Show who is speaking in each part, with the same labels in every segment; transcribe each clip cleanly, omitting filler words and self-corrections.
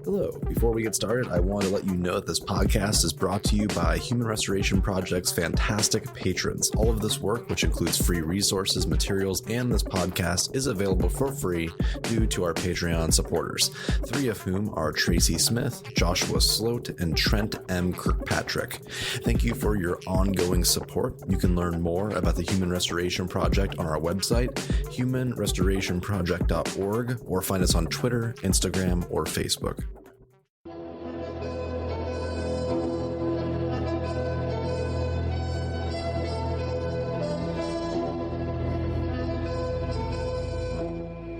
Speaker 1: Hello. Before we get started, I want to let you know that this podcast is brought to you by Human Restoration Project's fantastic patrons. All of this work, which includes free resources, materials, and this podcast, is available for free due to our Patreon supporters, three of whom are Tracy Smith, Joshua Sloat, and Trent M. Kirkpatrick. Thank you for your ongoing support. You can learn more about the Human Restoration Project on our website, humanrestorationproject.org, or find us on Twitter, Instagram, or Facebook.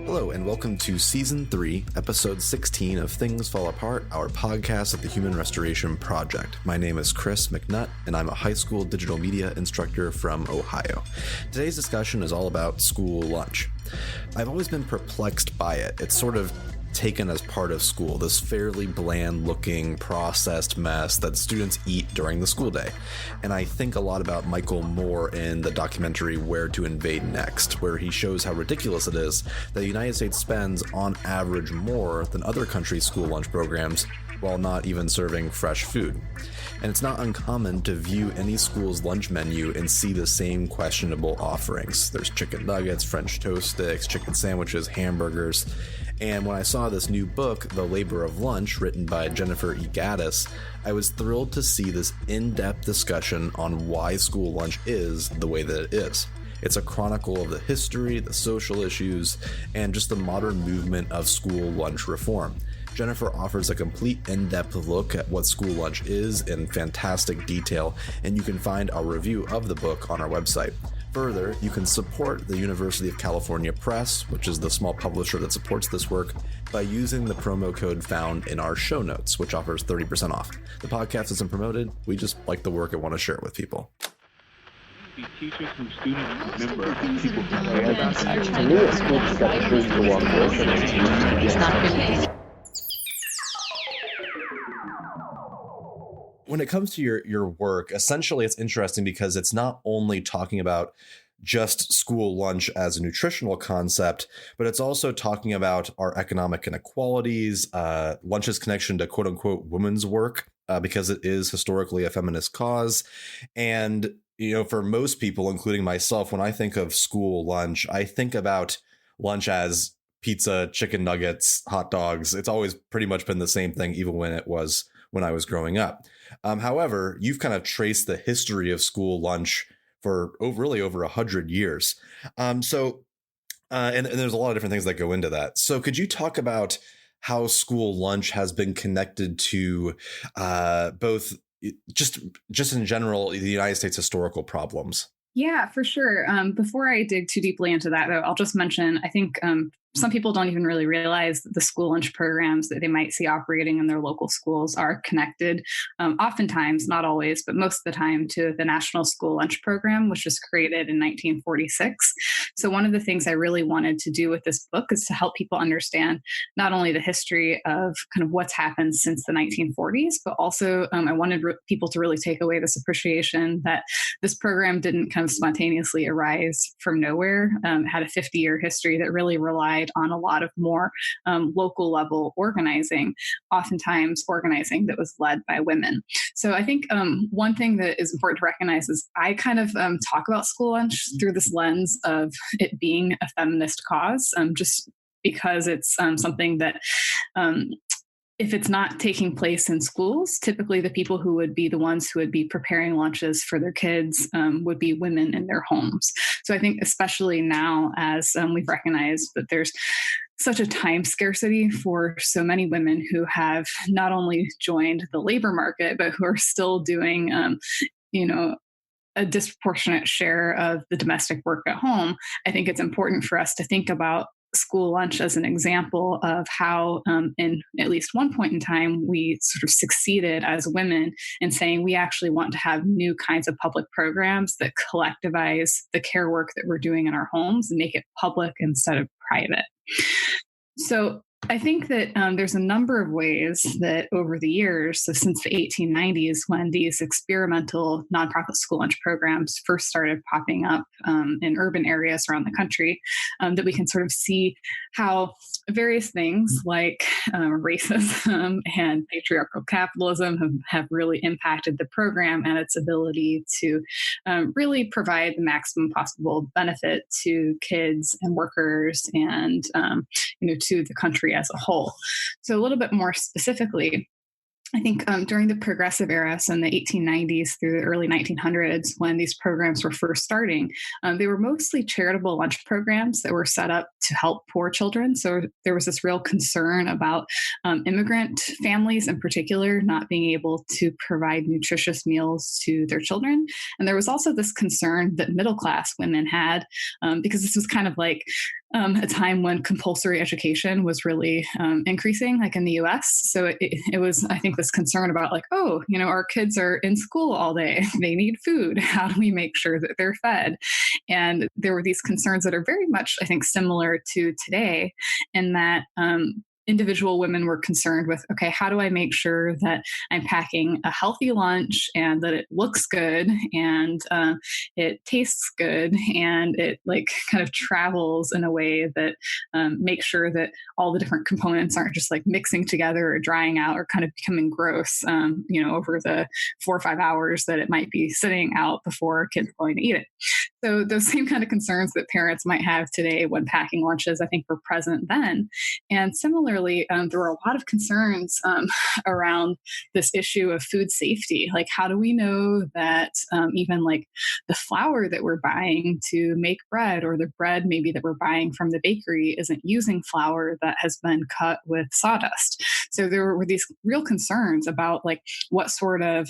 Speaker 1: Hello, and welcome to Season 3, Episode 16 of Things Fall Apart, our podcast at the Human Restoration Project. My name is Chris McNutt, and I'm a high school digital media instructor from Ohio. Today's discussion is all about school lunch. I've always been perplexed by it. It's sort of taken as part of school, this fairly bland-looking, processed mess that students eat during the school day. And I think a lot about Michael Moore in the documentary Where to Invade Next, where he shows how ridiculous it is that the United States spends, on average, more than other countries' school lunch programs while not even serving fresh food. And it's not uncommon to view any school's lunch menu and see the same questionable offerings. There's chicken nuggets, French toast sticks, chicken sandwiches, hamburgers. And when I saw this new book, The Labor of Lunch, written by Jennifer E. Gaddis, I was thrilled to see this in-depth discussion on why school lunch is the way that it is. It's a chronicle of the history, the social issues, and just the modern movement of school lunch reform. Jennifer offers a complete in-depth look at what school lunch is in fantastic detail, and you can find our review of the book on our website. Further, you can support the University of California Press, which is the small publisher that supports this work, by using the promo code found in our show notes, which offers 30% off. The podcast isn't promoted, we just like the work and want to share it with people.
Speaker 2: Teachers and students remember people
Speaker 3: To me, it speaks that the truth to walk away from it.
Speaker 4: It's not been
Speaker 1: When it comes to your work, essentially it's interesting because it's not only talking about just school lunch as a nutritional concept, but it's also talking about our economic inequalities, lunch's connection to quote unquote women's work, because it is historically a feminist cause. And, you know, for most people, including myself, when I think of school lunch, I think about lunch as pizza, chicken nuggets, hot dogs. It's always pretty much been the same thing, even when I was growing up. However, you've kind of traced the history of school lunch for really over 100 years. And there's a lot of different things that go into that. So could you talk about how school lunch has been connected to both just in general, the United States historical problems?
Speaker 5: Yeah, for sure. Before I dig too deeply into that, though, I'll just mention, I think some people don't even really realize that the school lunch programs that they might see operating in their local schools are connected, oftentimes, not always, but most of the time, to the National School Lunch Program, which was created in 1946. So one of the things I really wanted to do with this book is to help people understand not only the history of kind of what's happened since the 1940s, but also I wanted people to really take away this appreciation that this program didn't kind of spontaneously arise from nowhere. It had a 50-year history that really relied on a lot of more local level organizing, oftentimes organizing that was led by women. So I think one thing that is important to recognize is I kind of talk about school lunch through this lens of it being a feminist cause, just because it's something that if it's not taking place in schools, typically the people who would be the ones who would be preparing lunches for their kids would be women in their homes. So I think especially now, as we've recognized that there's such a time scarcity for so many women who have not only joined the labor market, but who are still doing, a disproportionate share of the domestic work at home, I think it's important for us to think about school lunch as an example of how, in at least one point in time, we sort of succeeded as women in saying we actually want to have new kinds of public programs that collectivize the care work that we're doing in our homes and make it public instead of private. So I think that there's a number of ways that over the years, so since the 1890s, when these experimental nonprofit school lunch programs first started popping up in urban areas around the country, that we can sort of see how various things like racism and patriarchal capitalism have really impacted the program and its ability to really provide the maximum possible benefit to kids and workers and to the country as a whole. So a little bit more specifically, I think during the progressive era, so in the 1890s through the early 1900s, when these programs were first starting, they were mostly charitable lunch programs that were set up to help poor children. So there was this real concern about immigrant families in particular not being able to provide nutritious meals to their children. And there was also this concern that middle class women had, because this was kind of like a time when compulsory education was really increasing, like in the US. So it was, I think, this concern about like, oh, our kids are in school all day. They need food. How do we make sure that they're fed? And there were these concerns that are very much, I think, similar to today in that individual women were concerned with, okay, how do I make sure that I'm packing a healthy lunch and that it looks good and it tastes good and it like kind of travels in a way that makes sure that all the different components aren't just like mixing together or drying out or kind of becoming gross, over the 4 or 5 hours that it might be sitting out before kids are going to eat it. So those same kind of concerns that parents might have today when packing lunches, I think were present then. And similarly, there were a lot of concerns around this issue of food safety. Like, how do we know that even like the flour that we're buying to make bread or the bread maybe that we're buying from the bakery isn't using flour that has been cut with sawdust? So there were these real concerns about like what sort of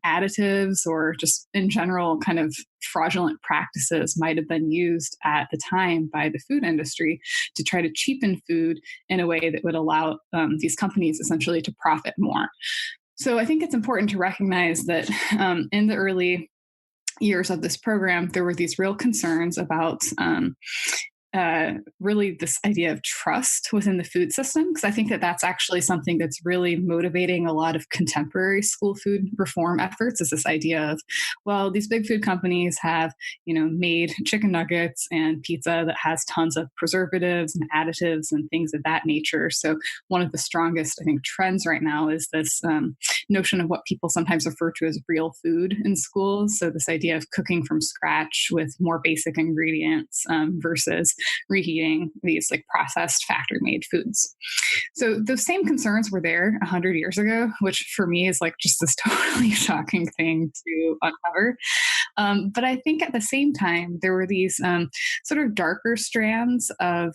Speaker 5: additives or just in general kind of fraudulent practices might have been used at the time by the food industry to try to cheapen food in a way that would allow these companies essentially to profit more. So I think it's important to recognize that in the early years of this program, there were these real concerns about really this idea of trust within the food system, because I think that that's actually something that's really motivating a lot of contemporary school food reform efforts, is this idea of, well, these big food companies have, made chicken nuggets and pizza that has tons of preservatives and additives and things of that nature. So one of the strongest, I think, trends right now is this notion of what people sometimes refer to as real food in schools. So this idea of cooking from scratch with more basic ingredients versus reheating these like processed factory made foods. So those same concerns were there 100 years ago, which for me is like just this totally shocking thing to uncover. But I think at the same time, there were these sort of darker strands of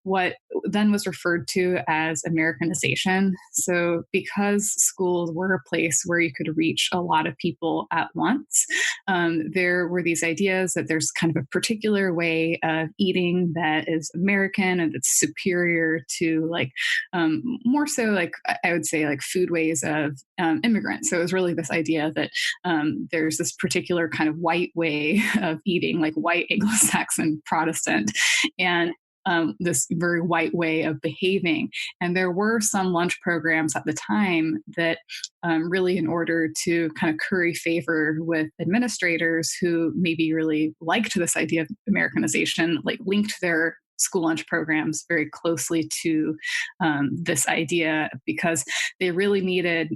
Speaker 5: what then was referred to as Americanization. So because schools were a place where you could reach a lot of people at once, there were these ideas that there's kind of a particular way of eating that is American and that's superior to like more so like I would say like food ways of immigrants. So it was really this idea that there's this particular kind of white way of eating, like white Anglo-Saxon Protestant, and this very white way of behaving. And there were some lunch programs at the time that really, in order to kind of curry favor with administrators who maybe really liked this idea of Americanization, like linked their school lunch programs very closely to this idea, because they really needed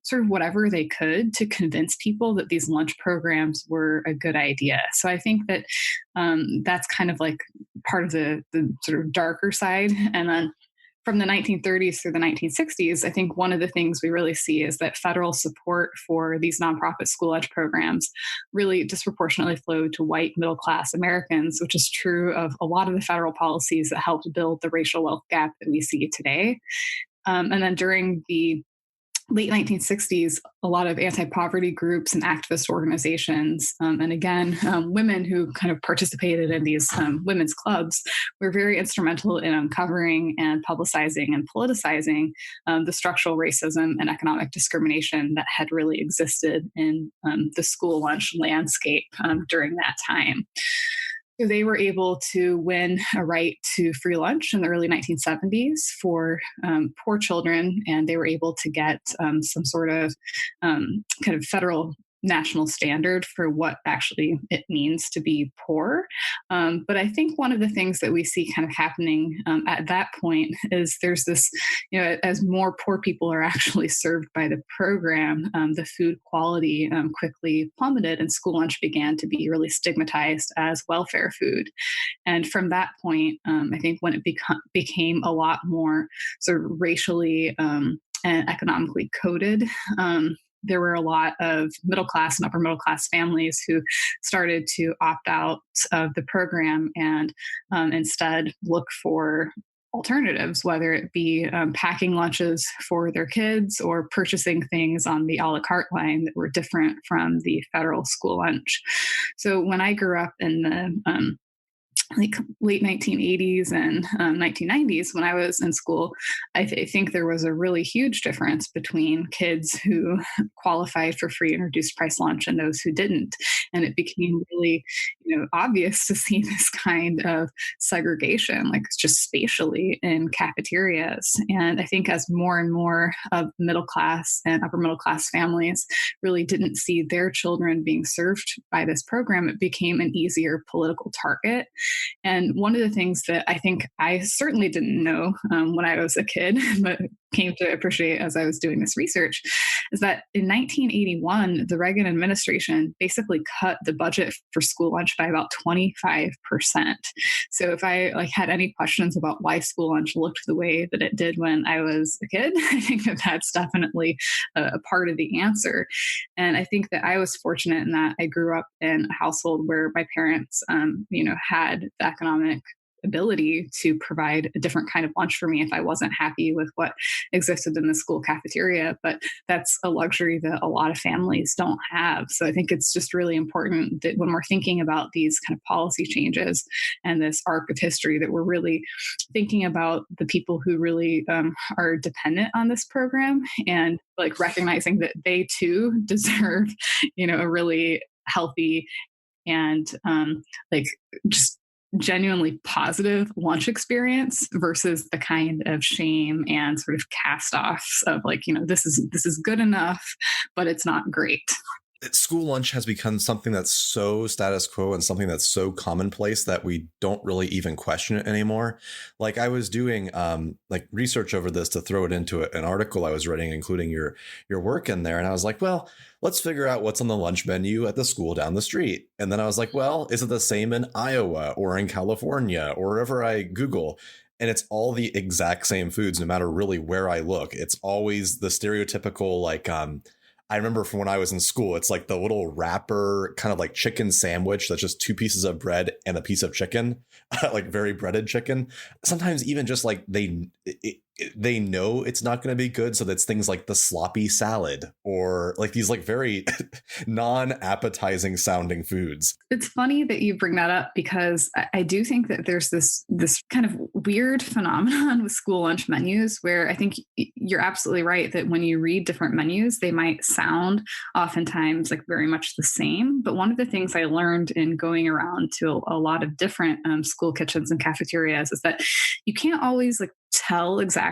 Speaker 5: sort of whatever they could to convince people that these lunch programs were a good idea. So I think that that's kind of like part of the sort of darker side. And then from the 1930s through the 1960s, I think one of the things we really see is that federal support for these nonprofit school lunch programs really disproportionately flowed to white middle-class Americans, which is true of a lot of the federal policies that helped build the racial wealth gap that we see today. And then during the late 1960s, a lot of anti-poverty groups and activist organizations, and again, women who kind of participated in these women's clubs were very instrumental in uncovering and publicizing and politicizing the structural racism and economic discrimination that had really existed in the school lunch landscape during that time. So they were able to win a right to free lunch in the early 1970s for poor children, and they were able to get some sort of kind of federal national standard for what actually it means to be poor. But I think one of the things that we see kind of happening at that point is there's this, as more poor people are actually served by the program, the food quality quickly plummeted, and school lunch began to be really stigmatized as welfare food. And from that point, I think when it became a lot more sort of racially and economically coded, there were a lot of middle class and upper middle class families who started to opt out of the program and instead look for alternatives, whether it be packing lunches for their kids or purchasing things on the a la carte line that were different from the federal school lunch. So when I grew up in the late 1980s and 1990s, when I was in school, I think there was a really huge difference between kids who qualified for free and reduced price lunch and those who didn't. And it became really, obvious to see this kind of segregation, like just spatially in cafeterias. And I think as more and more of middle class and upper middle class families really didn't see their children being served by this program, it became an easier political target. And one of the things that I think I certainly didn't know when I was a kid, but came to appreciate as I was doing this research, is that in 1981, the Reagan administration basically cut the budget for school lunch by about 25%. So if I had any questions about why school lunch looked the way that it did when I was a kid, I think that that's definitely a part of the answer. And I think that I was fortunate in that I grew up in a household where my parents, had the economic ability to provide a different kind of lunch for me if I wasn't happy with what existed in the school cafeteria. But that's a luxury that a lot of families don't have. So I think it's just really important that when we're thinking about these kind of policy changes and this arc of history, that we're really thinking about the people who really are dependent on this program, and recognizing that they too deserve, a really healthy and just genuinely positive lunch experience versus the kind of shame and sort of cast offs of this is good enough, but it's not great.
Speaker 1: School lunch has become something that's so status quo and something that's so commonplace that we don't really even question it anymore. I was doing research over this to throw it into an article I was writing, including your work in there. And I was like, well, let's figure out what's on the lunch menu at the school down the street. And then I was like, well, is it the same in Iowa or in California or wherever I Google? And it's all the exact same foods, no matter really where I look. It's always the stereotypical, I remember from when I was in school, it's like the little wrapper kind of like chicken sandwich that's just 2 pieces of bread and a piece of chicken, like very breaded chicken. Sometimes even just they know it's not going to be good. So that's things like the sloppy salad or these very non-appetizing sounding foods.
Speaker 5: It's funny that you bring that up, because I do think that there's this kind of weird phenomenon with school lunch menus where I think you're absolutely right that when you read different menus, they might sound oftentimes very much the same. But one of the things I learned in going around to a lot of different school kitchens and cafeterias is that you can't always tell exactly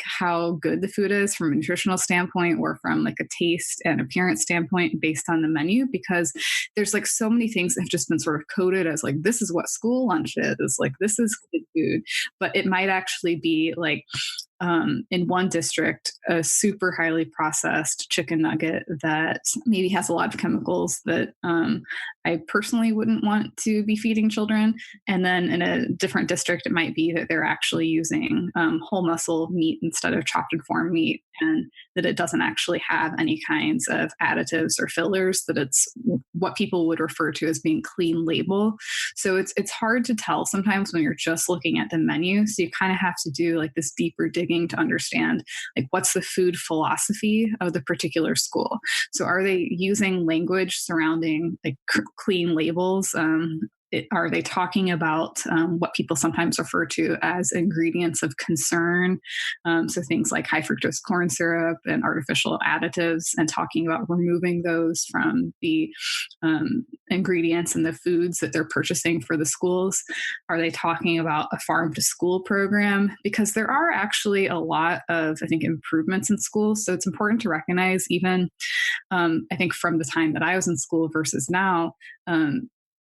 Speaker 5: how good the food is from a nutritional standpoint or from a taste and appearance standpoint based on the menu, because there's so many things that have just been sort of coded as this is what school lunch is, this is good food, but it might actually be in one district, a super highly processed chicken nugget that maybe has a lot of chemicals that I personally wouldn't want to be feeding children. And then in a different district, it might be that they're actually using whole muscle meat instead of chopped and formed meat, and that it doesn't actually have any kinds of additives or fillers, that it's what people would refer to as being clean label. So it's hard to tell sometimes when you're just looking at the menu. So you kind of have to do this deeper digging to understand what's the food philosophy of the particular school. So are they using language surrounding clean labels Are they talking about what people sometimes refer to as ingredients of concern? So things like high fructose corn syrup and artificial additives, and talking about removing those from the ingredients and the foods that they're purchasing for the schools? Are they talking about a farm to school program? Because there are actually a lot of, I think, improvements in schools. So it's important to recognize, even I think from the time that I was in school versus now,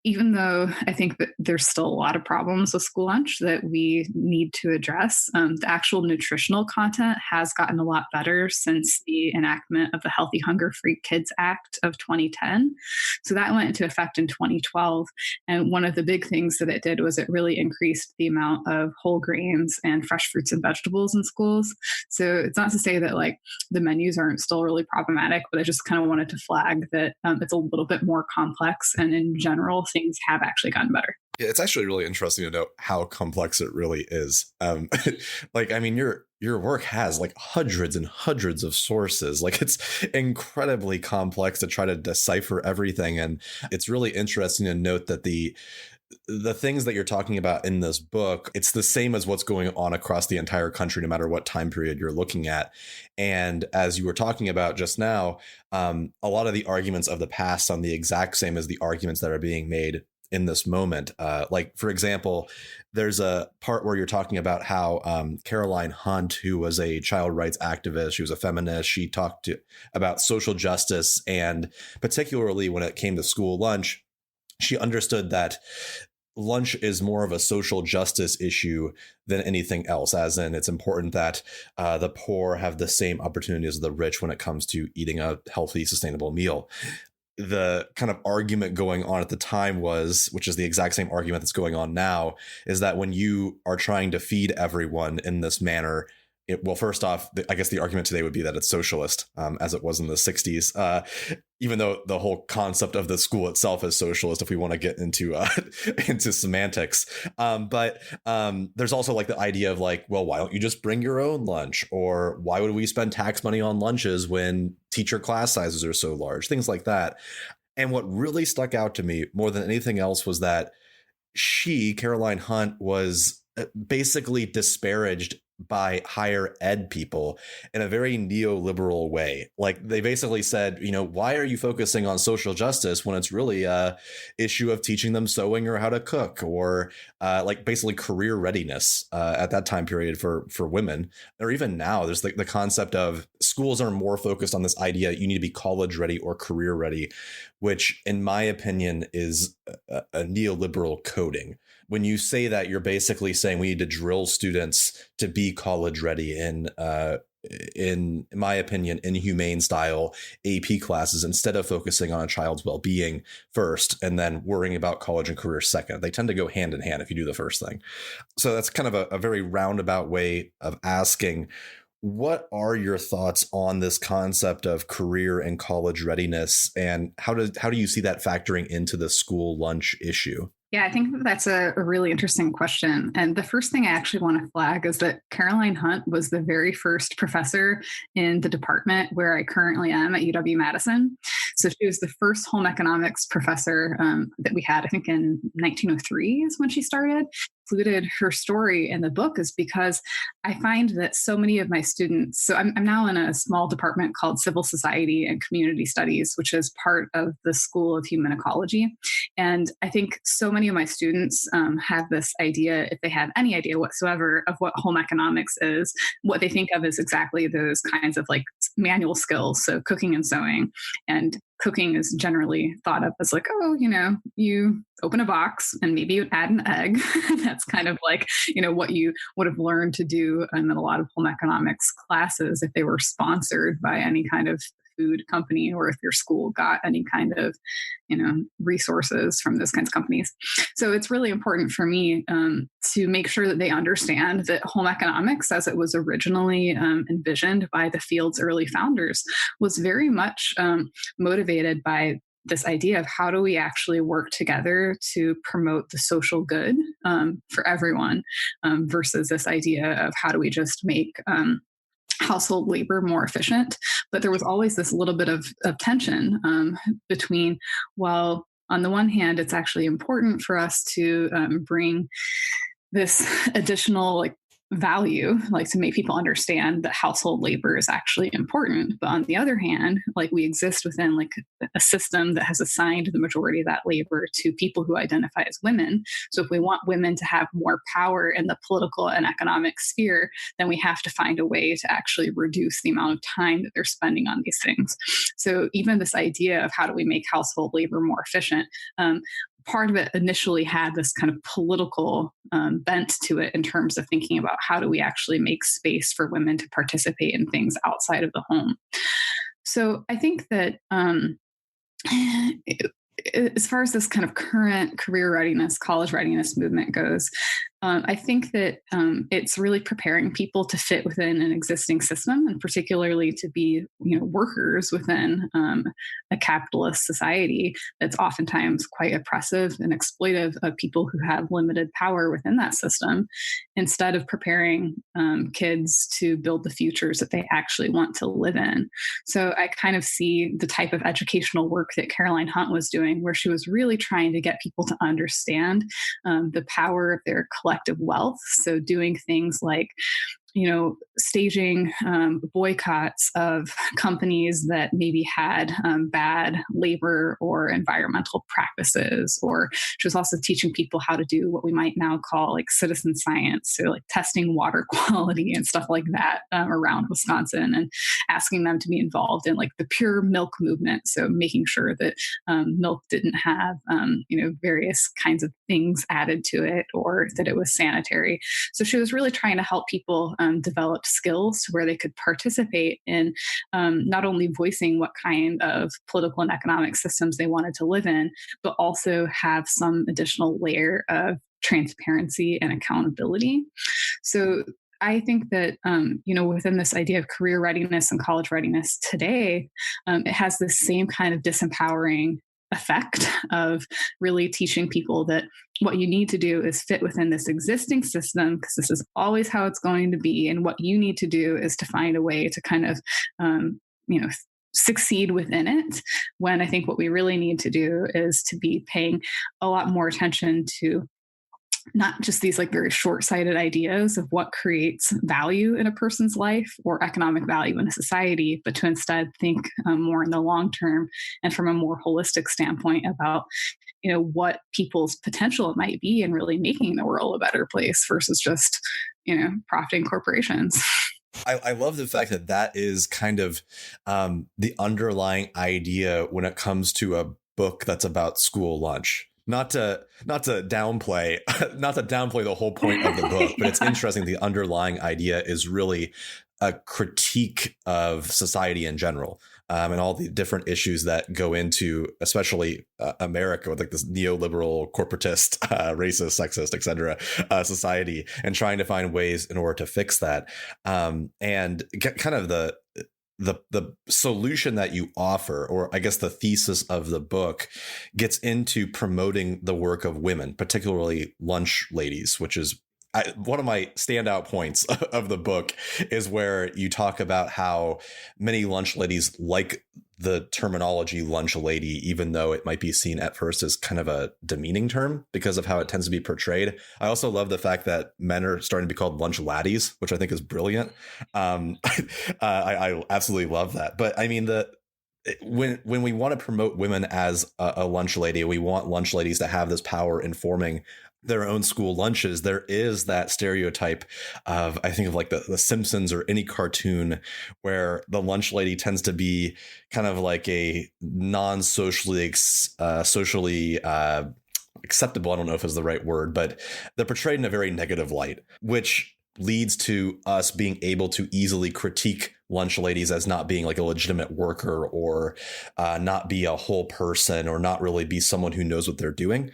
Speaker 5: even though I think that there's still a lot of problems with school lunch that we need to address, the actual nutritional content has gotten a lot better since the enactment of the Healthy Hunger-Free Kids Act of 2010. So that went into effect in 2012. And one of the big things that it did was it really increased the amount of whole grains and fresh fruits and vegetables in schools. So it's not to say that like the menus aren't still really problematic, but I just kind of wanted to flag that it's a little bit more complex, and in general, things have actually gotten better.
Speaker 1: Yeah, it's actually really interesting to note how complex it really is. Like, I mean, your work has like hundreds and hundreds of sources. Like, it's incredibly complex to try to decipher everything. And it's really interesting to note that the things that you're talking about in this book, it's the same as what's going on across the entire country, no matter what time period you're looking at. And as you were talking about just now, a lot of the arguments of the past sound the exact same as the arguments that are being made in this moment. Like, for example, there's a part where you're talking about how Caroline Hunt, who was a child rights activist, she was a feminist, she talked about social justice, and particularly when it came to school lunch, she understood that lunch is more of a social justice issue than anything else, as in it's important that the poor have the same opportunities as the rich when it comes to eating a healthy, sustainable meal. The kind of argument going on at the time was, which is the exact same argument that's going on now, is that when you are trying to feed everyone in this manner, well, first off, I guess the argument today would be that it's socialist, as it was in the 60s, even though the whole concept of the school itself is socialist, if we want to get into into semantics. But there's also like the idea of like, well, why don't you just bring your own lunch? Or why would we spend tax money on lunches when teacher class sizes are so large? Things like that. And what really stuck out to me more than anything else was that Caroline Hunt, was basically disparaged by higher ed people in a very neoliberal way. Like, they basically said, you know, why are you focusing on social justice when it's really a issue of teaching them sewing or how to cook, or like basically career readiness at that time period for women. Or even now, there's the concept of schools are more focused on this idea you need to be college ready or career ready, which in my opinion is a neoliberal coding. When you say that, you're basically saying we need to drill students to be college ready in my opinion, inhumane style AP classes, instead of focusing on a child's well-being first and then worrying about college and career second. They tend to go hand in hand if you do the first thing. So that's kind of a very roundabout way of asking, what are your thoughts on this concept of career and college readiness, and how do you see that factoring into the school lunch issue?
Speaker 5: Yeah, I think that's a really interesting question. And the first thing I actually want to flag is that Caroline Hunt was the very first professor in the department where I currently am at UW-Madison. So she was the first home economics professor that we had, I think in 1903 is when she started. Included her story in the book is because I find that so many of my students, so I'm now in a small department called Civil Society and Community Studies, which is part of the School of Human Ecology. And I think so many of my students have this idea, if they have any idea whatsoever, of what home economics is. What they think of is exactly those kinds of like manual skills, so cooking and sewing. And cooking is generally thought of as like, oh, you know, you open a box and maybe you add an egg. That's kind of like, you know, what you would have learned to do in a lot of home economics classes if they were sponsored by any kind of food company, or if your school got any kind of, you know, resources from those kinds of companies. So it's really important for me to make sure that they understand that home economics, as it was originally envisioned by the field's early founders, was very much motivated by this idea of how do we actually work together to promote the social good for everyone, versus this idea of how do we just make household labor more efficient. But there was always this little bit of tension between, well, on the one hand, it's actually important for us to bring this additional value, to make people understand that household labor is actually important. But on the other hand, we exist within a system that has assigned the majority of that labor to people who identify as women. So if we want women to have more power in the political and economic sphere, then we have to find a way to actually reduce the amount of time that they're spending on these things. So even this idea of how do we make household labor more efficient, part of it initially had this kind of political bent to it in terms of thinking about how do we actually make space for women to participate in things outside of the home. So I think that as far as this kind of current career readiness, college readiness movement goes, I think that it's really preparing people to fit within an existing system, and particularly to be, workers within a capitalist society that's oftentimes quite oppressive and exploitive of people who have limited power within that system, instead of preparing kids to build the futures that they actually want to live in. So I kind of see the type of educational work that Caroline Hunt was doing, where she was really trying to get people to understand the power of their collective wealth. So doing things like, staging boycotts of companies that maybe had bad labor or environmental practices. Or she was also teaching people how to do what we might now call citizen science, so testing water quality and stuff like that around Wisconsin, and asking them to be involved in the pure milk movement. So making sure that milk didn't have various kinds of things added to it, or that it was sanitary. So she was really trying to help people develop skills to where they could participate in not only voicing what kind of political and economic systems they wanted to live in, but also have some additional layer of transparency and accountability. So I think that, within this idea of career readiness and college readiness today, it has the same kind of disempowering effect of really teaching people that what you need to do is fit within this existing system, because this is always how it's going to be. And what you need to do is to find a way to kind of, succeed within it. When I think what we really need to do is to be paying a lot more attention to not just these very short-sighted ideas of what creates value in a person's life or economic value in a society, but to instead think more in the long term and from a more holistic standpoint about, what people's potential might be in really making the world a better place versus just, profiting corporations.
Speaker 1: I love the fact that that is kind of the underlying idea when it comes to a book that's about school lunch. Not to downplay the whole point of the book, but it's interesting. The underlying idea is really a critique of society in general, and all the different issues that go into, especially America, with this neoliberal, corporatist, racist, sexist, etc. Society, and trying to find ways in order to fix that, and get kind of the solution that you offer, or I guess the thesis of the book, gets into promoting the work of women, particularly lunch ladies, which is one of my standout points of the book, is where you talk about how many lunch ladies like the terminology lunch lady, even though it might be seen at first as kind of a demeaning term because of how it tends to be portrayed. I also love the fact that men are starting to be called lunch laddies, which I think is brilliant. I absolutely love that. But I mean, when we want to promote women as a lunch lady, we want lunch ladies to have this power informing their own school lunches. There is that stereotype of, I think of the Simpsons or any cartoon, where the lunch lady tends to be kind of like a non-socially socially acceptable. I don't know if it's the right word, but they're portrayed in a very negative light, which leads to us being able to easily critique lunch ladies as not being a legitimate worker, or not be a whole person, or not really be someone who knows what they're doing.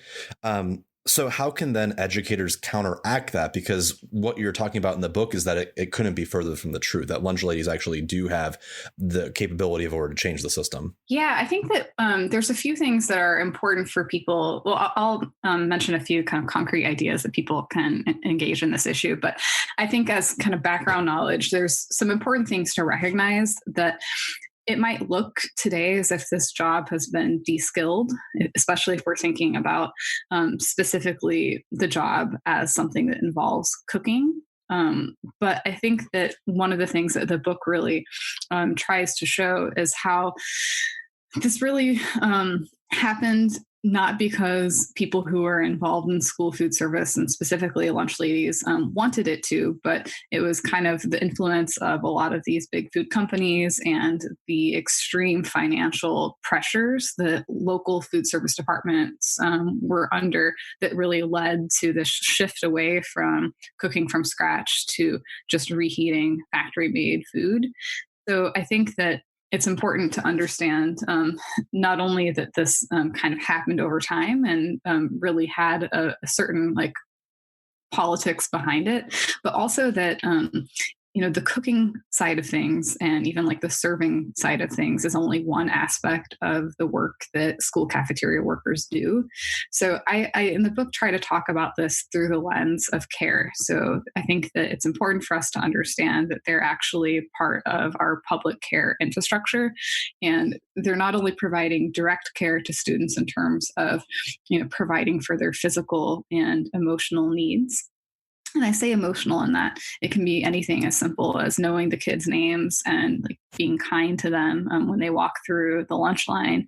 Speaker 1: So how can then educators counteract that? Because what you're talking about in the book is that it couldn't be further from the truth, that lunch ladies actually do have the capability of order to change the system.
Speaker 5: Yeah, I think that there's a few things that are important for people. Well, I'll mention a few kind of concrete ideas that people can engage in this issue. But I think as kind of background knowledge, there's some important things to recognize that it might look today as if this job has been de-skilled, especially if we're thinking about specifically the job as something that involves cooking. But I think that one of the things that the book really tries to show is how this really happened not because people who are involved in school food service and specifically lunch ladies wanted it to, but it was kind of the influence of a lot of these big food companies and the extreme financial pressures that local food service departments were under that really led to this shift away from cooking from scratch to just reheating factory made food. So I think that it's important to understand not only that this kind of happened over time and really had a certain like politics behind it, but also that the cooking side of things and even like the serving side of things is only one aspect of the work that school cafeteria workers do. So I in the book try to talk about this through the lens of care. So I think that it's important for us to understand that they're actually part of our public care infrastructure, and they're not only providing direct care to students in terms of providing for their physical and emotional needs. And I say emotional in that it can be anything as simple as knowing the kids' names and like being kind to them when they walk through the lunch line,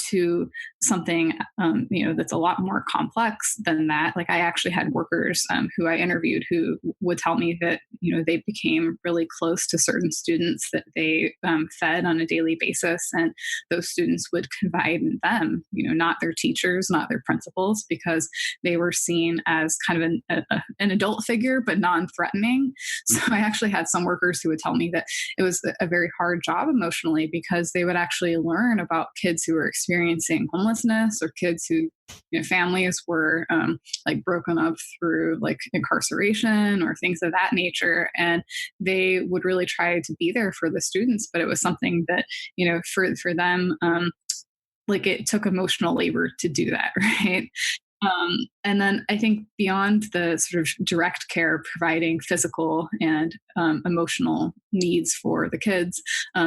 Speaker 5: to something that's a lot more complex than that. Like I actually had workers who I interviewed who would tell me that they became really close to certain students that they fed on a daily basis, and those students would confide in them, not their teachers, not their principals, because they were seen as kind of an adult figure but non-threatening. So I actually had some workers who would tell me that it was a very hard job emotionally, because they would actually learn about kids who were experiencing homelessness, or kids who families were like broken up through like incarceration or things of that nature, and they would really try to be there for the students, but it was something that for them like it took emotional labor to do that, right? And then I think beyond the sort of direct care providing physical and emotional needs for the kids,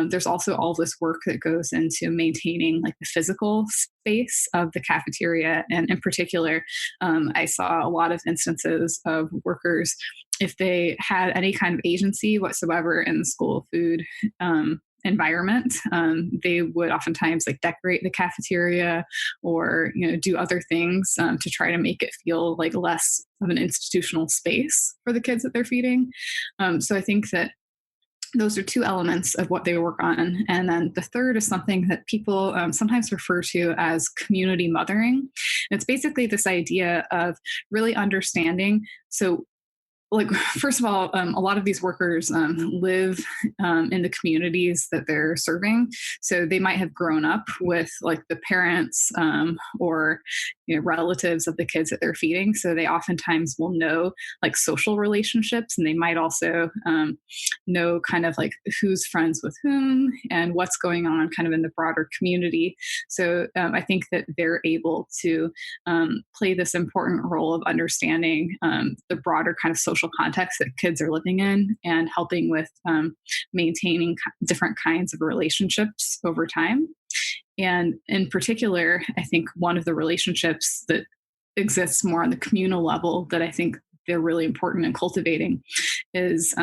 Speaker 5: there's also all this work that goes into maintaining like the physical space of the cafeteria. And in particular, I saw a lot of instances of workers, if they had any kind of agency whatsoever in the school food environment, they would oftentimes like decorate the cafeteria or do other things to try to make it feel like less of an institutional space for the kids that they're feeding. So I think that those are two elements of what they work on. And then the third is something that people sometimes refer to as community mothering. And it's basically this idea of really understanding. So like, first of all, a lot of these workers live in the communities that they're serving. So they might have grown up with like the parents or relatives of the kids that they're feeding. So they oftentimes will know like social relationships, and they might also know kind of like who's friends with whom and what's going on kind of in the broader community. So I think that they're able to play this important role of understanding the broader kind of social context that kids are living in, and helping with maintaining different kinds of relationships over time. And in particular, I think one of the relationships that exists more on the communal level that I think they're really important in cultivating is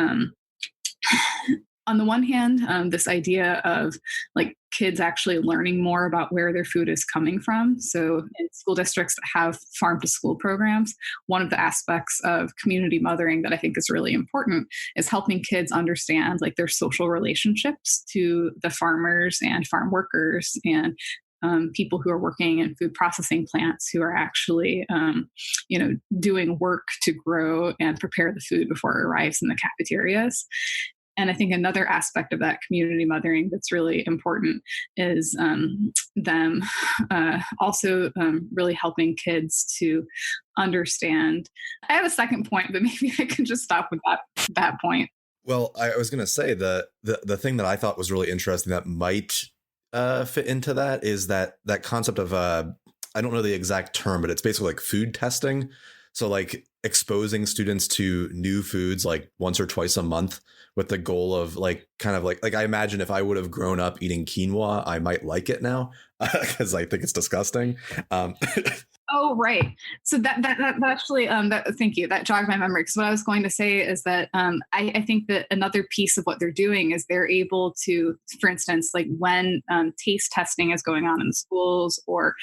Speaker 5: on the one hand, this idea of like kids actually learning more about where their food is coming from. So in school districts that have farm to school programs, one of the aspects of community mothering that I think is really important is helping kids understand like their social relationships to the farmers and farm workers and people who are working in food processing plants who are actually, doing work to grow and prepare the food before it arrives in the cafeterias. And I think another aspect of that community mothering that's really important is them also really helping kids to understand. I have a second point, but maybe I can just stop with that point.
Speaker 1: Well, I was going to say the thing that I thought was really interesting that might fit into that is that concept of I don't know the exact term, but it's basically like food testing. So like exposing students to new foods like once or twice a month with the goal of like kind of like I imagine if I would have grown up eating quinoa, I might like it now because I think it's disgusting.
Speaker 5: Oh, right. So that actually, thank you. That jogged my memory. Because what I was going to say is that I think that another piece of what they're doing is they're able to, for instance, like when taste testing is going on in the schools, or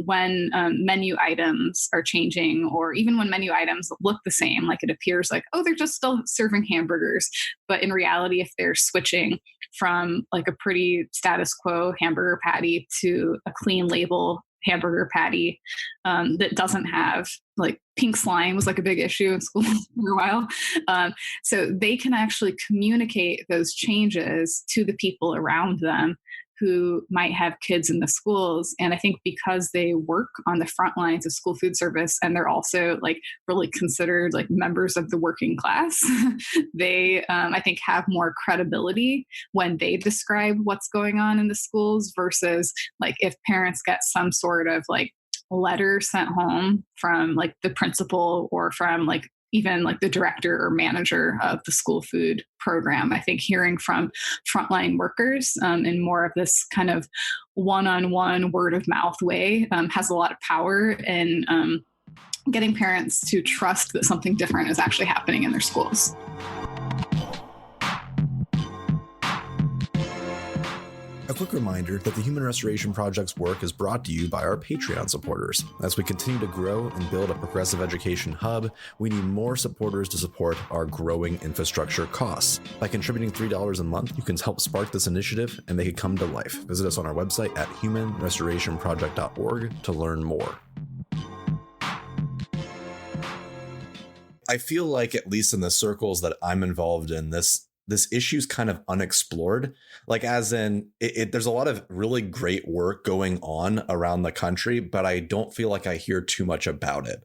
Speaker 5: when menu items are changing, or even when menu items look the same, like it appears like, oh, they're just still serving hamburgers. But in reality, if they're switching from like a pretty status quo hamburger patty to a clean label hamburger patty that doesn't have like pink slime was like a big issue in school for a while. So they can actually communicate those changes to the people around them who might have kids in the schools. And I think because they work on the front lines of school food service and they're also like really considered like members of the working class, they, I think, have more credibility when they describe what's going on in the schools versus like if parents get some sort of like letter sent home from like the principal or from like even like the director or manager of the school food program. I think hearing from frontline workers in more of this kind of one-on-one word of mouth way has a lot of power in getting parents to trust that something different is actually happening in their schools.
Speaker 1: A quick reminder that the Human Restoration Project's work is brought to you by our Patreon supporters. As we continue to grow and build a progressive education hub, we need more supporters to support our growing infrastructure costs. By contributing $3 a month, you can help spark this initiative and make it come to life. Visit us on our website at humanrestorationproject.org to learn more. I feel like, at least in the circles that I'm involved in, this issue's kind of unexplored. Like, as in, there's a lot of really great work going on around the country, but I don't feel like I hear too much about it.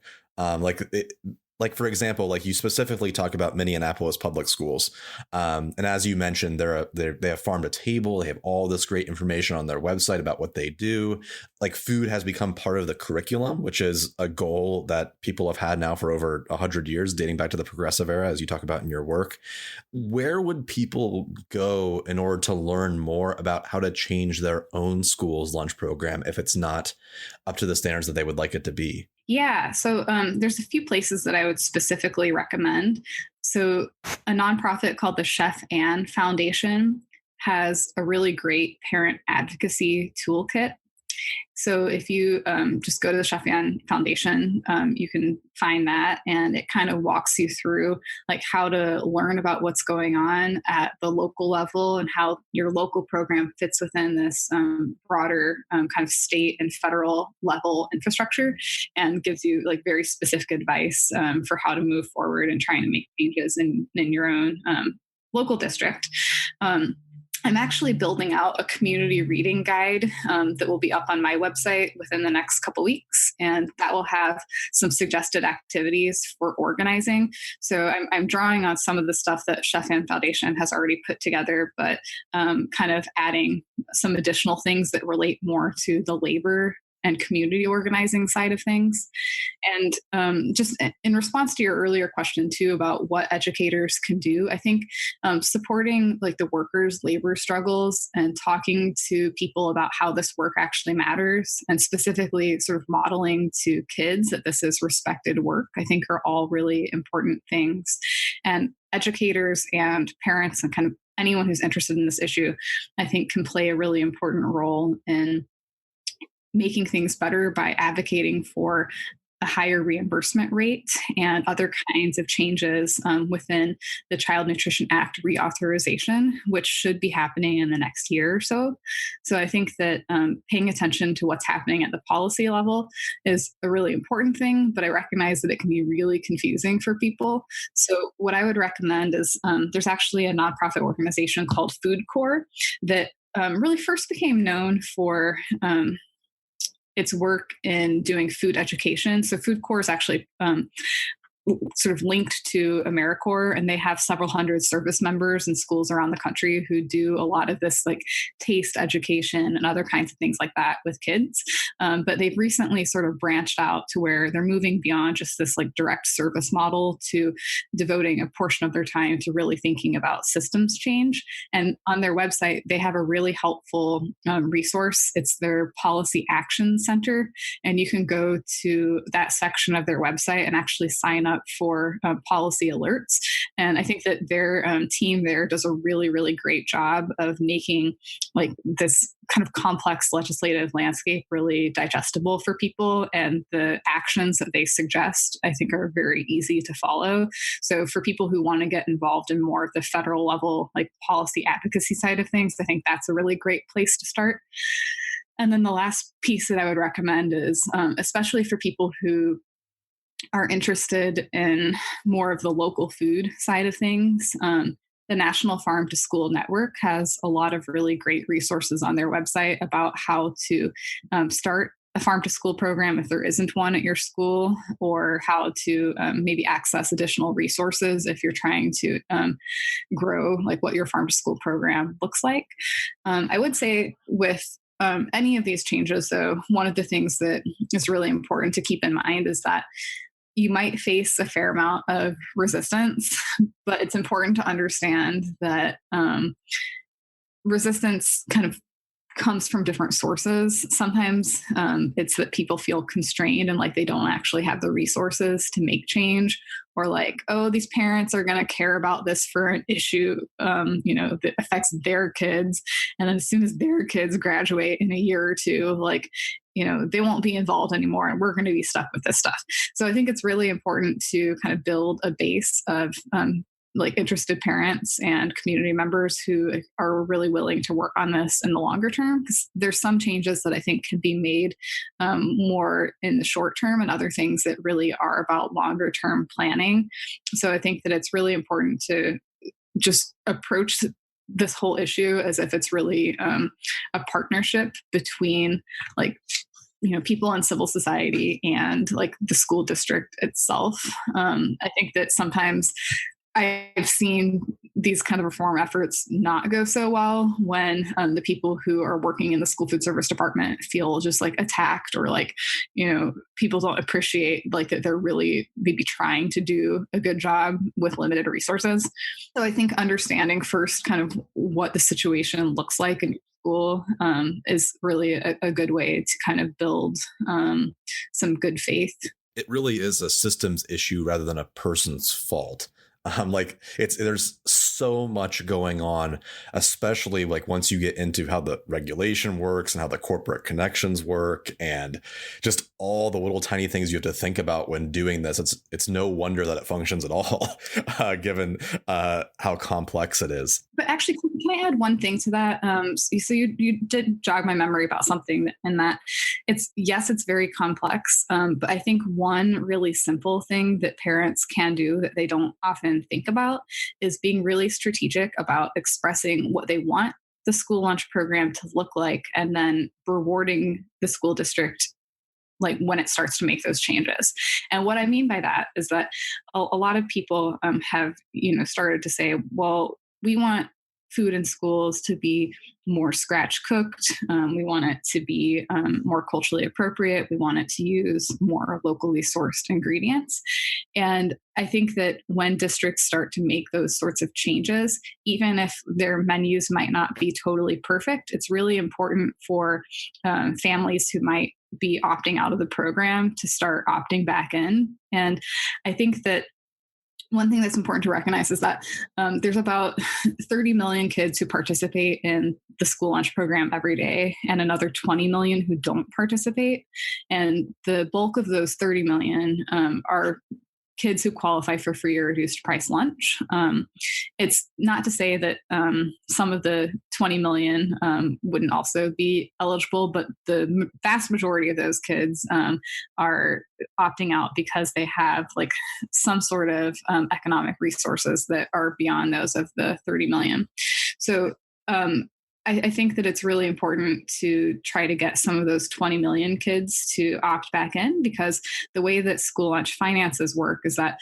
Speaker 1: Like, for example, like you specifically talk about Minneapolis public schools. And as you mentioned, they have farm to table. They have all this great information on their website about what they do. Like, food has become part of the curriculum, which is a goal that people have had now for over 100 years, dating back to the progressive era, as you talk about in your work. Where would people go in order to learn more about how to change their own school's lunch program if it's not up to the standards that they would like it to be?
Speaker 5: Yeah, so there's a few places that I would specifically recommend. So a nonprofit called the Chef Ann Foundation has a really great parent advocacy toolkit. So if you just go to the Chef Ann Foundation, you can find that, and it kind of walks you through like how to learn about what's going on at the local level and how your local program fits within this broader kind of state and federal level infrastructure, and gives you like very specific advice for how to move forward and trying to make changes in your own local district. I'm actually building out a community reading guide that will be up on my website within the next couple weeks, and that will have some suggested activities for organizing. So I'm drawing on some of the stuff that Chef Ann Foundation has already put together, but kind of adding some additional things that relate more to the labor and community organizing side of things. And just in response to your earlier question too about what educators can do, I think supporting like the workers' labor struggles and talking to people about how this work actually matters, and specifically sort of modeling to kids that this is respected work, I think are all really important things. And educators and parents and kind of anyone who's interested in this issue, I think, can play a really important role in making things better by advocating for a higher reimbursement rate and other kinds of changes within the Child Nutrition Act reauthorization, which should be happening in the next year or so. So I think that paying attention to what's happening at the policy level is a really important thing, but I recognize that it can be really confusing for people. So what I would recommend is there's actually a nonprofit organization called Food Corps that really first became known for its work in doing food education. So Food Corps is actually sort of linked to AmeriCorps, and they have several hundred service members in schools around the country who do a lot of this like taste education and other kinds of things like that with kids. But they've recently sort of branched out to where they're moving beyond just this like direct service model to devoting a portion of their time to really thinking about systems change. And on their website, they have a really helpful resource. It's their Policy Action Center. And you can go to that section of their website and actually sign up for policy alerts. And I think that their team there does a really, really great job of making like this kind of complex legislative landscape really digestible for people. And the actions that they suggest, I think, are very easy to follow. So for people who want to get involved in more of the federal level, like policy advocacy side of things, I think that's a really great place to start. And then the last piece that I would recommend is, especially for people who are interested in more of the local food side of things, the National Farm to School Network has a lot of really great resources on their website about how to start a farm to school program if there isn't one at your school, or how to maybe access additional resources if you're trying to grow like what your farm to school program looks like. I would say with any of these changes, though, one of the things that is really important to keep in mind is that you might face a fair amount of resistance, but it's important to understand that resistance kind of comes from different sources. Sometimes it's that people feel constrained and like they don't actually have the resources to make change, or like, oh, these parents are going to care about this for an issue, that affects their kids. And then as soon as their kids graduate in a year or two, like, they won't be involved anymore and we're going to be stuck with this stuff. So I think it's really important to kind of build a base of like interested parents and community members who are really willing to work on this in the longer term, because there's some changes that I think can be made more in the short term and other things that really are about longer term planning. So I think that it's really important to just approach this whole issue as if it's really a partnership between like, people in civil society and like the school district itself. I think that sometimes I've seen these kind of reform efforts not go so well when the people who are working in the school food service department feel just like attacked, or like, people don't appreciate like that they're really maybe trying to do a good job with limited resources. So I think understanding first kind of what the situation looks like in your school is really a good way to kind of build some good faith.
Speaker 1: It really is a systems issue rather than a person's fault. There's so much going on, especially like once you get into how the regulation works and how the corporate connections work and just all the little tiny things you have to think about when doing this. It's no wonder that it functions at all, given how complex it is.
Speaker 5: But actually, can I add one thing to that? So you did jog my memory about something in that it's very complex, but I think one really simple thing that parents can do that they don't often think about is being really strategic about expressing what they want the school lunch program to look like, and then rewarding the school district like when it starts to make those changes. And what I mean by that is that a lot of people have started to say, well, we want food in schools to be more scratch cooked. We want it to be more culturally appropriate. We want it to use more locally sourced ingredients. And I think that when districts start to make those sorts of changes, even if their menus might not be totally perfect, it's really important for families who might be opting out of the program to start opting back in. And I think that one thing that's important to recognize is that there's about 30 million kids who participate in the school lunch program every day, and another 20 million who don't participate. And the bulk of those 30 million are kids who qualify for free or reduced price lunch. It's not to say that some of the 20 million wouldn't also be eligible, but the vast majority of those kids are opting out because they have like some sort of economic resources that are beyond those of the 30 million. So I think that it's really important to try to get some of those 20 million kids to opt back in, because the way that school lunch finances work is that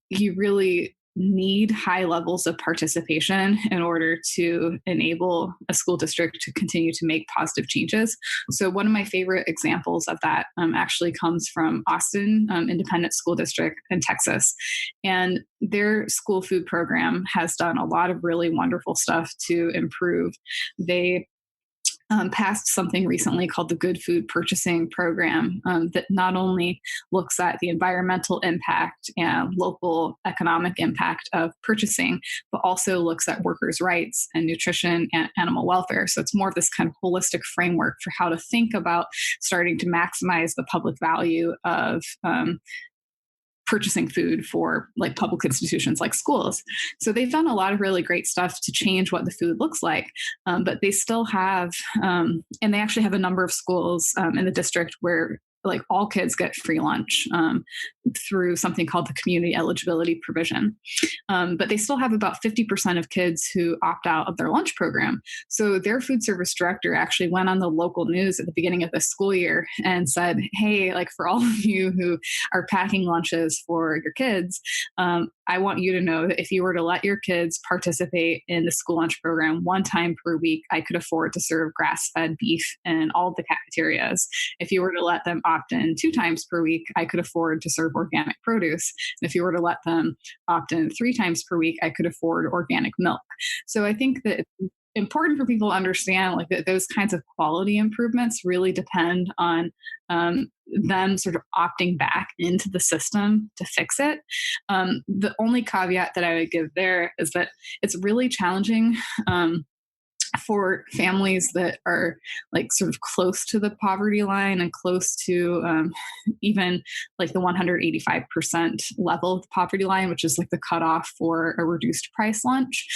Speaker 5: you really need high levels of participation in order to enable a school district to continue to make positive changes. So one of my favorite examples of that actually comes from Austin Independent School District in Texas. And their school food program has done a lot of really wonderful stuff to improve. They passed something recently called the Good Food Purchasing Program that not only looks at the environmental impact and local economic impact of purchasing, but also looks at workers' rights and nutrition and animal welfare. So it's more of this kind of holistic framework for how to think about starting to maximize the public value of purchasing food for like public institutions like schools. So they've done a lot of really great stuff to change what the food looks like. But they still have, and they actually have a number of schools in the district where like all kids get free lunch through something called the community eligibility provision. But they still have about 50% of kids who opt out of their lunch program. So their food service director actually went on the local news at the beginning of the school year and said, hey, like for all of you who are packing lunches for your kids, I want you to know that if you were to let your kids participate in the school lunch program one time per week, I could afford to serve grass-fed beef in all the cafeterias. If you were to let them opt in 2 times per week, I could afford to serve organic produce. And if you were to let them opt in 3 times per week, I could afford organic milk. So I think that it's important for people to understand like that those kinds of quality improvements really depend on them sort of opting back into the system to fix it. The only caveat that I would give there is that it's really challenging for families that are like sort of close to the poverty line and close to even like the 185% level of the poverty line, which is like the cutoff for a reduced price lunch.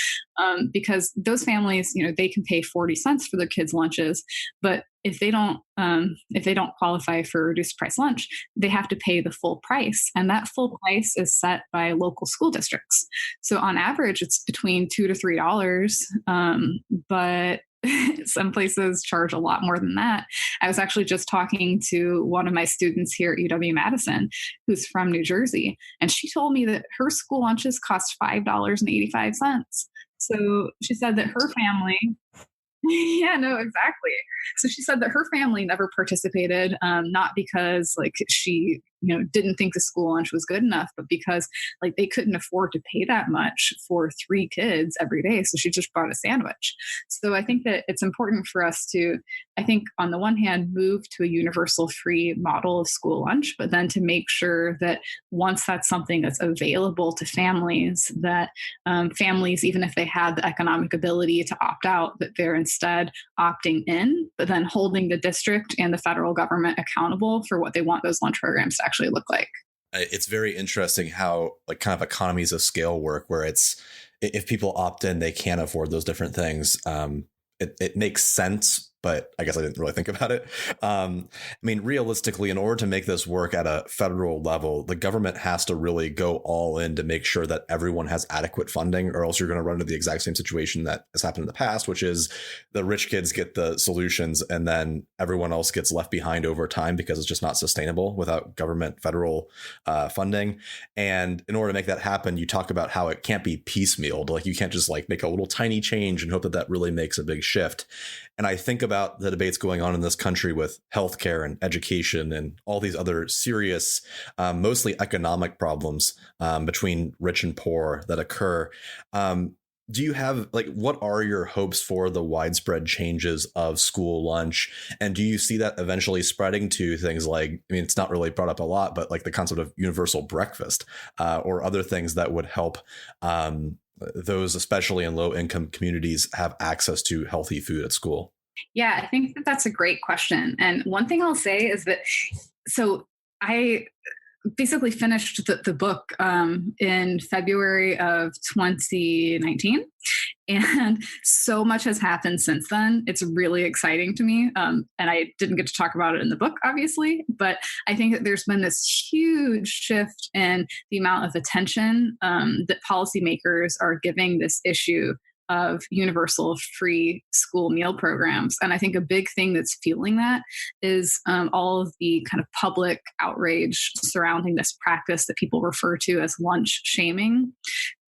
Speaker 5: Because those families, you know, they can pay 40 cents for their kids' lunches, but if they don't qualify for reduced price lunch, they have to pay the full price. And that full price is set by local school districts. So on average, it's between $2 to $3. But some places charge a lot more than that. I was actually just talking to one of my students here at UW-Madison, who's from New Jersey, and she told me that her school lunches cost $5.85. So she said that her family, yeah, no, exactly. So she said that her family never participated, not because like she, you know, didn't think the school lunch was good enough, but because like they couldn't afford to pay that much for 3 kids every day. So she just bought a sandwich. So I think that it's important for us to, I think on the one hand, move to a universal free model of school lunch, but then to make sure that once that's something that's available to families, that families, even if they had the economic ability to opt out, that they're instead opting in, but then holding the district and the federal government accountable for what they want those lunch programs to actually look like.
Speaker 1: It's very interesting how like kind of economies of scale work, where it's if people opt in, they can't afford those different things. It makes sense, but I guess I didn't really think about it. I mean, realistically, in order to make this work at a federal level, the government has to really go all in to make sure that everyone has adequate funding, or else you're going to run into the exact same situation that has happened in the past, which is the rich kids get the solutions and then everyone else gets left behind over time because it's just not sustainable without government federal funding. And in order to make that happen, you talk about how it can't be piecemealed. Like you can't just like make a little tiny change and hope that that really makes a big shift. And I think about the debates going on in this country with healthcare and education and all these other serious, mostly economic problems between rich and poor that occur. Do you have like, what are your hopes for the widespread changes of school lunch? And do you see that eventually spreading to things like, I mean, it's not really brought up a lot, but like the concept of universal breakfast or other things that would help those, especially in low income communities, have access to healthy food at school?
Speaker 5: Yeah, I think that that's a great question. And one thing I'll say is that, so I basically finished the book in February of 2019. And so much has happened since then. It's really exciting to me. And I didn't get to talk about it in the book, obviously, but I think that there's been this huge shift in the amount of attention that policymakers are giving this issue of universal free school meal programs. And I think a big thing that's fueling that is all of the kind of public outrage surrounding this practice that people refer to as lunch shaming.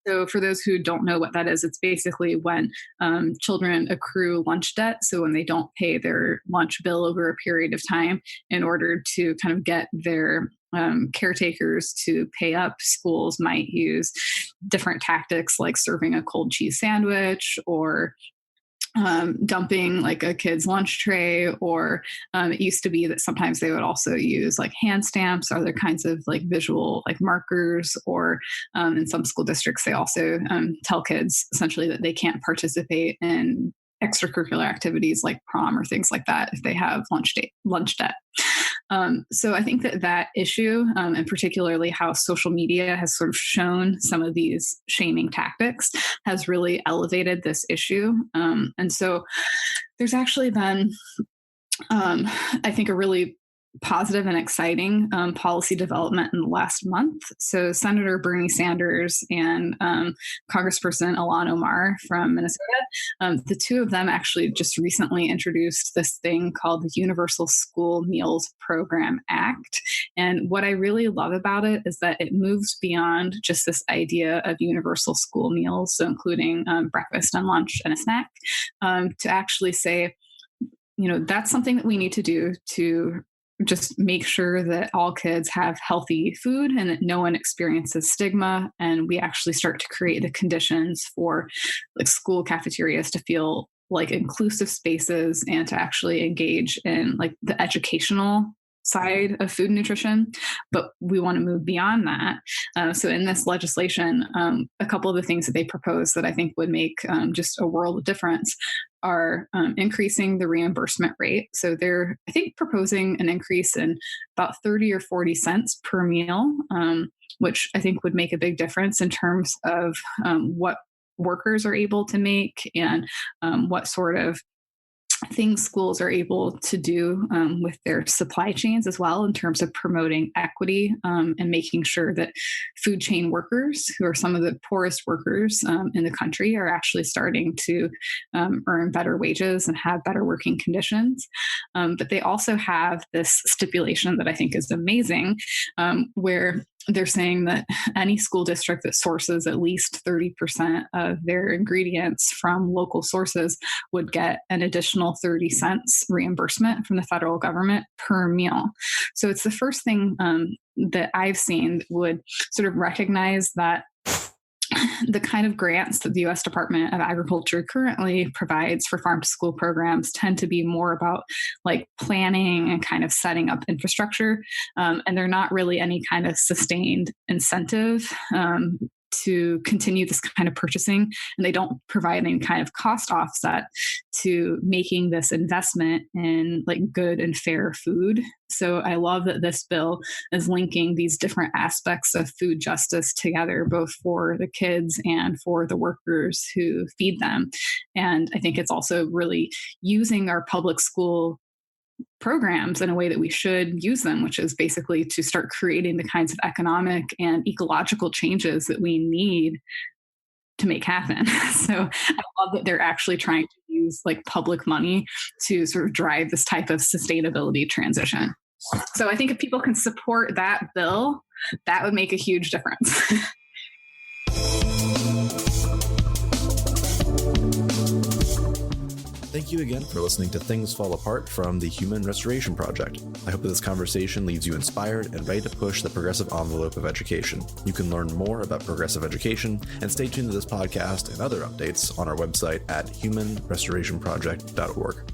Speaker 5: So for those who don't know what that is, it's basically when children accrue lunch debt. So when they don't pay their lunch bill over a period of time in order to kind of get their caretakers to pay up, schools might use different tactics like serving a cold cheese sandwich or dumping like a kid's lunch tray, or it used to be that sometimes they would also use like hand stamps or other kinds of like visual like markers, or in some school districts they also tell kids essentially that they can't participate in extracurricular activities like prom or things like that if they have lunch debt. So I think that issue, and particularly how social media has sort of shown some of these shaming tactics, has really elevated this issue. And so there's actually been, I think, a really positive and exciting policy development in the last month. So Senator Bernie Sanders and Congressperson Ilhan Omar from Minnesota, the two of them actually just recently introduced this thing called the Universal School Meals Program Act. And what I really love about it is that it moves beyond just this idea of universal school meals, so including breakfast and lunch and a snack, to actually say, that's something that we need to do to just make sure that all kids have healthy food and that no one experiences stigma. And we actually start to create the conditions for like school cafeterias to feel like inclusive spaces and to actually engage in like the educational side of food and nutrition. But we want to move beyond that. So in this legislation, a couple of the things that they propose that I think would make just a world of difference are increasing the reimbursement rate. So they're, I think, proposing an increase in about 30 or 40 cents per meal, which I think would make a big difference in terms of what workers are able to make and what sort of things schools are able to do with their supply chains as well, in terms of promoting equity and making sure that food chain workers, who are some of the poorest workers in the country, are actually starting to earn better wages and have better working conditions. But they also have this stipulation that I think is amazing, where they're saying that any school district that sources at least 30% of their ingredients from local sources would get an additional 30 cents reimbursement from the federal government per meal. So it's the first thing that I've seen that would sort of recognize that the kind of grants that the U.S. Department of Agriculture currently provides for farm to school programs tend to be more about like planning and kind of setting up infrastructure. And they're not really any kind of sustained incentive to continue this kind of purchasing, and they don't provide any kind of cost offset to making this investment in like good and fair food. So I love that this bill is linking these different aspects of food justice together, both for the kids and for the workers who feed them. And I think it's also really using our public school programs in a way that we should use them, which is basically to start creating the kinds of economic and ecological changes that we need to make happen. So I love that they're actually trying to use like public money to sort of drive this type of sustainability transition. So I think if people can support that bill, that would make a huge difference.
Speaker 1: Thank you again for listening to Things Fall Apart from the Human Restoration Project. I hope that this conversation leaves you inspired and ready to push the progressive envelope of education. You can learn more about progressive education and stay tuned to this podcast and other updates on our website at humanrestorationproject.org.